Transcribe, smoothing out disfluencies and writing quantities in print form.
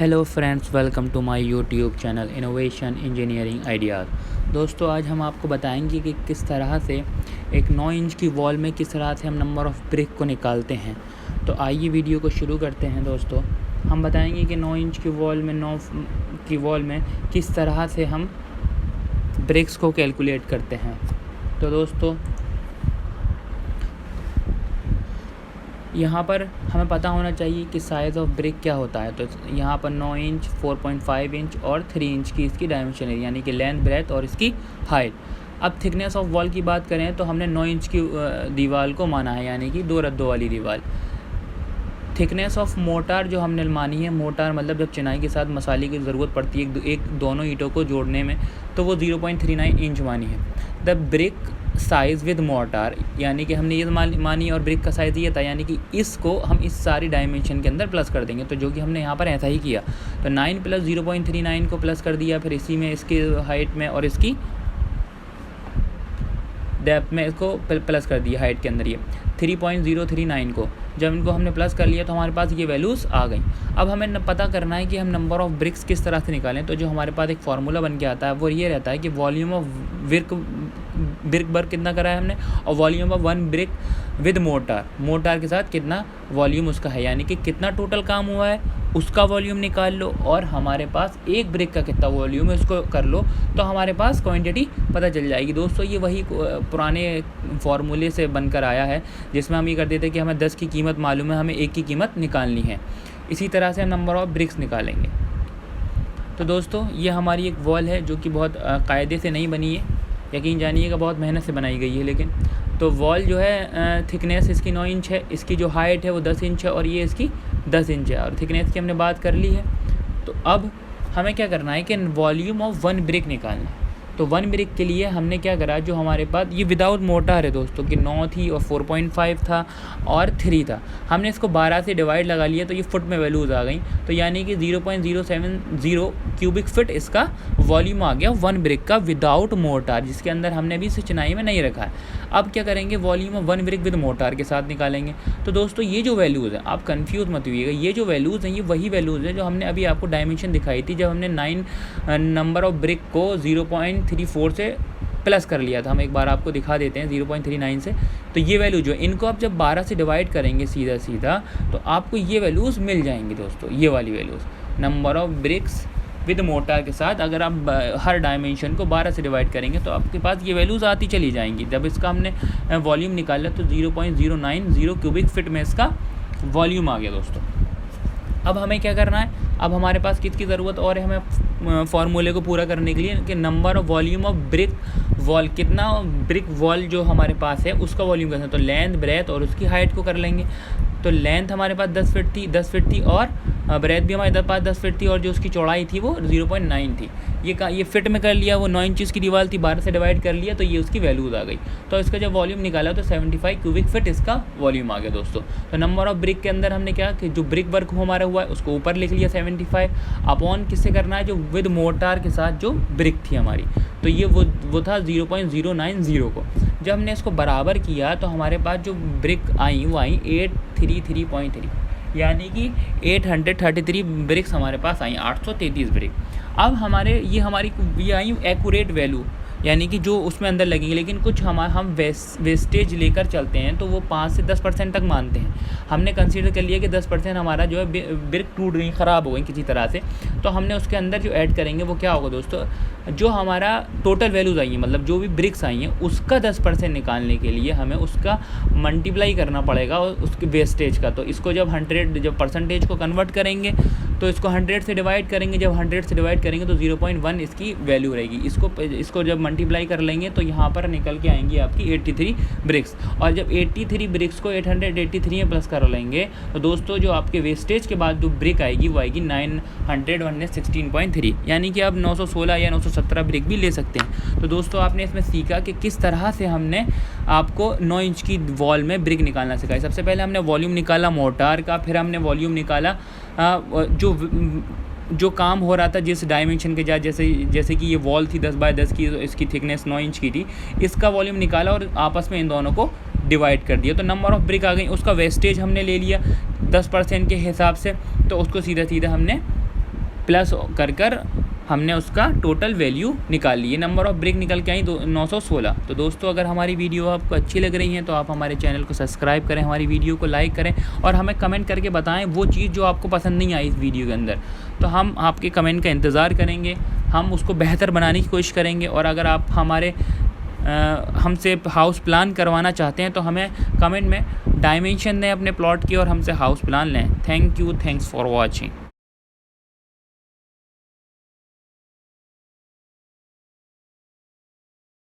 Hello friends, welcome to my YouTube channel innovation engineering ideas. दोस्तों, आज हम आपको बताएंगे कि किस तरह से एक 9 इंच की वॉल में किस तरह से हम नंबर ऑफ़ ब्रिक को निकालते हैं। तो आइए वीडियो को शुरू करते हैं। दोस्तों, हम बताएंगे कि 9 इंच की वॉल में किस तरह से हम ब्रिक्स को कैलकुलेट करते हैं। तो दोस्तों, यहाँ पर हमें पता होना चाहिए कि साइज़ ऑफ ब्रिक क्या होता है। तो यहाँ पर 9 इंच, 4.5 इंच और 3 इंच की इसकी डायमेंशन है, यानी कि लेंथ, ब्रेथ और इसकी हाइट। अब थिकनेस ऑफ वॉल की बात करें तो हमने 9 इंच की दीवार को माना है, यानी कि 2 रद्दों वाली दीवार। थिकनेस ऑफ मोटार जो हमने मानी है, मोटार मतलब जब चिनाई के साथ मसाले की ज़रूरत पड़ती है एक दोनों ईंटों को जोड़ने में, तो वो 0.39 इंच मानी है। The brick size with motor, यानी कि हमने ये मानी और ब्रिक का साइज़ ये था, यानी कि इसको हम इस सारी डायमेंशन के अंदर प्लस कर देंगे। तो जो कि हमने यहाँ पर ऐसा ही किया। तो 9 + 0.39 को प्लस कर दिया, फिर इसी में इसकी हाइट में और इसकी डेप्थ में इसको प्लस कर दिया। हाइट के अंदर ये 3.039 को जब इनको हमने प्लस कर लिया तो हमारे पास ये वैल्यूज़ आ गई। अब हमें पता करना है कि हम नंबर ऑफ़ ब्रिक्स किस तरह से निकालें। तो जो हमारे पास एक फार्मूला बन के आता है वो ये रहता है कि वॉल्यूम ऑफ ब्रिक वर्क कितना करा है हमने, और volume of 1 brick with motor के साथ कितना वॉल्यूम उसका है, यानी कि कितना टोटल काम हुआ है उसका वॉल्यूम निकाल लो, और हमारे पास एक ब्रिक का कितना वॉल्यूम है उसको कर लो, तो हमारे पास क्वांटिटी पता चल जाएगी। दोस्तों, ये वही पुराने फार्मूले से बनकर आया है, जिसमें हम ये करते थे कि हमें 10 की कीमत मालूम है, हमें 1 की कीमत निकालनी है। इसी तरह से हम नंबर ऑफ़ ब्रिक्स निकालेंगे। तो दोस्तों, ये हमारी एक वॉल है जो कि बहुत कायदे से नहीं बनी है, यकीन जानिएगा बहुत मेहनत से बनाई गई है। लेकिन तो वॉल जो है, थिकनेस इसकी 9 इंच है, इसकी जो हाइट है वो 10 इंच है और ये इसकी 10 इंच है, और थिकनेस की हमने बात कर ली है। तो अब हमें क्या करना है कि वॉल्यूम ऑफ 1 ब्रिक निकालना है। तो 1 ब्रिक के लिए हमने क्या करा, जो हमारे पास ये विदाउट मोटार है दोस्तों, कि 9 थी और 4.5 था और 3 था, हमने इसको 12 से डिवाइड लगा लिया, तो ये फुट में वैल्यूज़ आ गई। तो यानी कि 0.070 क्यूबिक फिट इसका वॉल्यूम आ गया 1 ब्रिक का विदाउट मोटार, जिसके अंदर हमने अभी इसे चिनाई में नहीं रखा है। अब क्या करेंगे, volume of 1 brick with motor के साथ निकालेंगे। तो दोस्तों, ये जो वैल्यूज़ हैं, आप कंफ्यूज मत होइएगा, ये जो वैल्यूज़ हैं ये वही वैल्यूज़ हैं जो हमने अभी आपको डायमेंशन दिखाई थी, जब हमने 9 नंबर ऑफ ब्रिक को 0.34 से प्लस कर लिया था। हम एक बार आपको दिखा देते हैं 0.39 से। तो ये वैल्यू जो इनको आप जब 12 से डिवाइड करेंगे सीधा, तो आपको ये वैल्यूज़ मिल जाएंगी दोस्तों, ये वाली values number of BRICS with motor के साथ। अगर आप हर डायमेंशन को 12 से डिवाइड करेंगे तो आपके पास ये वैल्यूज़ आती चली जाएंगी। जब इसका हमने वॉल्यूम निकाला तो 0.090 क्यूबिक फिट में इसका वॉल्यूम आ गया दोस्तों। अब हमें क्या करना है, अब हमारे पास किसकी ज़रूरत और है हमें फार्मूले को पूरा करने के लिए, कि number of volume of brick wall, कितना ब्रिक वॉल जो हमारे पास है उसका वॉल्यूम करना है। तो लेंथ, ब्रेथ और उसकी हाइट को कर लेंगे। तो लेंथ हमारे पास 10 फीट थी और ब्रेथ भी हमारे पास 10 फीट थी, और जो उसकी चौड़ाई थी वो 0.9 थी। ये फिट में कर लिया, वो 9 इंच की दीवार थी, 12 से डिवाइड कर लिया, तो ये उसकी वैल्यूज़ आ गई। तो इसका जब वॉल्यूम निकाला तो 75 क्यूबिक फिट इसका वॉल्यूम आ गया दोस्तों। तो नंबर ऑफ ब्रिक के अंदर हमने क्या कि जो ब्रिक वर्क हमारा हुआ है उसको ऊपर लिख लिया 75 अपॉन किससे करना है, जो विद मोटार के साथ जो ब्रिक थी हमारी, तो ये वो था 0.090 को। जब हमने इसको बराबर किया तो हमारे पास जो ब्रिक आई वो आई 833.3, यानी कि 833 ब्रिक्स हमारे पास आई, 833 ब्रिक। अब हमारी आई एक्यूरेट वैल्यू, यानी कि जो उसमें अंदर लगेंगे, लेकिन कुछ हम वेस्टेज लेकर चलते हैं तो वो 5 से 10% तक मानते हैं। हमने कंसीडर कर लिया कि 10% हमारा जो है ब्रिक टूट गई, ख़राब हो गई किसी तरह से, तो हमने उसके अंदर जो ऐड करेंगे वो क्या होगा दोस्तों, जो हमारा टोटल वैल्यूज़ आई हैं, मतलब जो भी ब्रिक्स आई हैं उसका 10% निकालने के लिए हमें उसका मल्टीप्लाई करना पड़ेगा उसके वेस्टेज का। तो इसको जब परसेंटेज को कन्वर्ट करेंगे तो इसको 100 से डिवाइड करेंगे, जब 100 से डिवाइड करेंगे तो 0.1 इसकी वैल्यू रहेगी। इसको जब मल्टीप्लाई कर लेंगे तो यहाँ पर निकल के आएंगी आपकी 83 ब्रिक्स, और जब 83 ब्रिक्स को 883 में प्लस कर लेंगे तो दोस्तों जो आपके वेस्टेज के बाद जो ब्रिक आएगी वो आएगी 916.3, यानी कि आप 916 या 917 ब्रिक भी ले सकते हैं। तो दोस्तों, आपने इसमें सीखा कि किस तरह से हमने आपको 9 इंच की वॉल में ब्रिक निकालना सिखाया। सबसे पहले हमने वॉल्यूम निकाला मोटार का, फिर हमने वॉल्यूम निकाला जो काम हो रहा था जिस डायमेंशन के जैसे कि ये वॉल थी 10 बाय 10 की, तो इसकी थिकनेस 9 इंच की थी, इसका वॉल्यूम निकाला और आपस में इन दोनों को डिवाइड कर दिया। तो नंबर ऑफ़ ब्रिक आ गई, उसका वेस्टेज हमने ले लिया 10% के हिसाब से, तो उसको सीधा हमने प्लस कर हमने उसका टोटल वैल्यू निकाल ली। ये नंबर ऑफ़ ब्रिक निकल के आई 916। तो दोस्तों अगर हमारी वीडियो आपको अच्छी लग रही है तो आप हमारे चैनल को सब्सक्राइब करें, हमारी वीडियो को लाइक करें और हमें कमेंट करके बताएं वो चीज़ जो आपको पसंद नहीं आई इस वीडियो के अंदर। तो हम आपके कमेंट का इंतज़ार करेंगे, हम उसको बेहतर बनाने की कोशिश करेंगे। और अगर आप हमसे हाउस प्लान करवाना चाहते हैं तो हमें कमेंट में डायमेंशन दें अपने प्लॉट की और हमसे हाउस प्लान लें। Thank you, thanks for watching.